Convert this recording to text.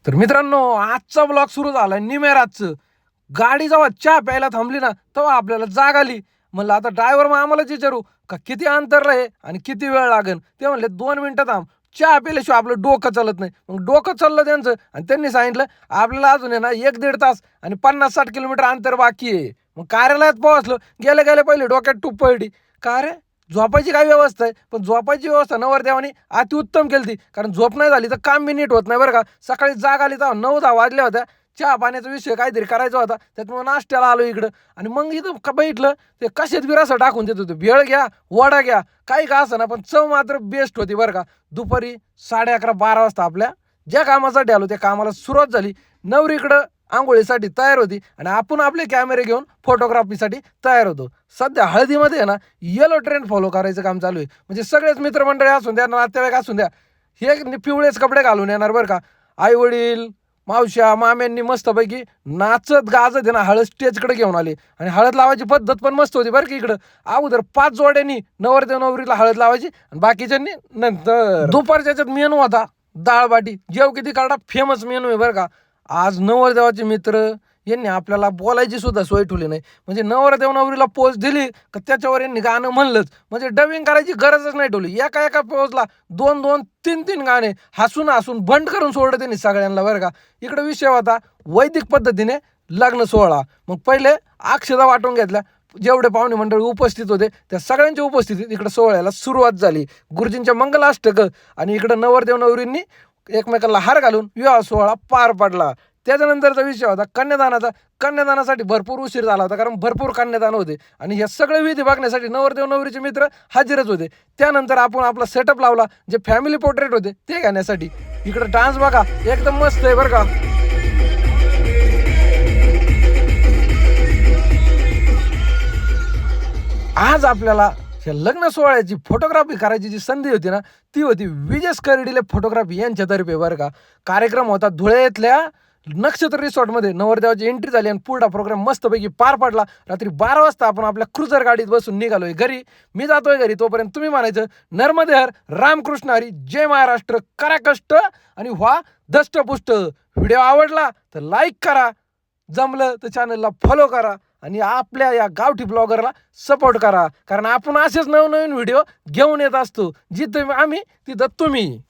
तर मित्रांनो, आजचा ब्लॉग सुरू झाला निमेरातचं. गाडी जेव्हा चहा प्यायला थांबली ना, तेव्हा आपल्याला जाग आली. म्हणलं आता ड्रायव्हर मग आम्हालाच विचारू का किती अंतर आहे आणि किती वेळ लागेल. ते म्हणले 2 मिनिटं थांब. चहा प्यायल्याशिवाय आपलं डोकं चालत नाही. मग डोकं चाललं त्यांचं आणि त्यांनी सांगितलं आपल्याला अजून आहे ना 1-1.5 तास आणि 50-60 किलोमीटर अंतर बाकी आहे. मग कार्यालयात पोहोचलो. गेले गेले पहिले डोक्यात टूप पडली. का रे, झोपायची काय व्यवस्था आहे? पण झोपायची व्यवस्था नवरदेवाने अतिउत्तम केली. कारण झोप नाही झाली तर काम बी नीट होत नाही बरं का. सकाळी जाग आली तर 9-10 वाजल्या होत्या. चहा पाण्याचा विषय काहीतरी करायचा होता. त्याच्यामुळे नाश्त्याला आलो इकडं आणि मग इथं बघितलं ते कशात बी रस्सा टाकून देत होते. भेळ घ्या, वडा घ्या, काही का असं ना, पण चव मात्र बेस्ट होती बरं का. दुपारी 11:30-12 वाजता आपल्या ज्या कामासाठी आलो त्या कामाला सुरुवात झाली. नवरीकडं अंघोळीसाठी तयार होती आणि आपण आपले कॅमेरे घेऊन फोटोग्राफीसाठी तयार होतो. सध्या हळदीमध्ये आहे ना येलो ट्रेंड फॉलो करायचं काम चालू आहे. म्हणजे सगळेच मित्रमंडळी असून द्या, नातेवाईक असून द्या, हे पिवळेच कपडे घालून येणार बरं का. आई वडील, मावश्या, माम्यांनी मस्तपैकी नाचत गाजत आहे ना हळद स्टेजकडे घेऊन आले आणि हळद लावायची पद्धत पण मस्त होती बरं की. इकडं अगोदर 5 जोड्यांनी नवरदेव नवरीला हळद लावायची आणि बाकीच्यांनी नंतर. दुपारच्या मेनू होता डाळ बाटी. जेव किती काढा फेमस मेनू आहे बरं का. आज नवरदेवाचे मित्र यांनी आपल्याला बोलायची सुद्धा सोय ठेवली नाही. म्हणजे नवरदेव नवरीला पोच दिली का त्याच्यावर यांनी गाणं म्हणलंच. म्हणजे डबिंग करायची गरजच नाही ठेवली. एका एका पोजला 2-2, 3-3 गाणे हसून हसून बंड करून सोडलं त्यांनी सगळ्यांना बरं का. इकडे विषय होता वैदिक पद्धतीने लग्न सोहळा. मग पहिले अक्षता वाटून घेतल्या. जेवढे पाहुणे मंडळी उपस्थित होते त्या सगळ्यांच्या उपस्थितीत इकडे सोहळ्याला सुरुवात झाली. गुरुजींच्या मंगलाष्टक आणि इकडं नवरदेव नवरींनी एकमेकांना हार घालून विवाह सोहळा पार पडला. त्याच्यानंतरचा विषय होता कन्यादानाचा. कन्यादानासाठी भरपूर उशीर झाला होता कारण भरपूर कन्यादान होते आणि हे सगळे विधी बघण्यासाठी नवरदेव नवरीचे मित्र हजरच होते. त्यानंतर आपण आपला सेटअप लावला, जे फॅमिली पोर्ट्रेट होते ते घेण्यासाठी. इकडे डान्स बघा एकदम मस्त आहे बरं का. आज आपल्याला या लग्न सोहळ्याची फोटोग्राफी करायची जी संधी होती ना, ती होती विजय स्कर्डिले फोटोग्राफी यांच्यातर्फे बरं का. कार्यक्रम होता धुळ्यातल्या नक्षत्र रिसॉर्टमध्ये. नवरदेवाची एंट्री झाली आणि पुढा प्रोग्राम मस्तपैकी पार पडला. रात्री 12 वाजता आपण आपल्या क्रुझर गाडीत बसून निघालोय घरी. मी जातोय घरी, तोपर्यंत तुम्ही म्हणायचं नर्मदे हर, रामकृष्ण हरी, जय महाराष्ट्र, करा कष्ट आणि व्हा धष्टपुष्ट. व्हिडिओ आवडला तर लाईक करा, जमलं तर चॅनलला फॉलो करा आणि आपल्या या गावठी ब्लॉगरला सपोर्ट करा. कारण आपण असेच नवनवीन व्हिडिओ घेऊन येत असतो. जिथं आम्ही तिथं तुम्ही.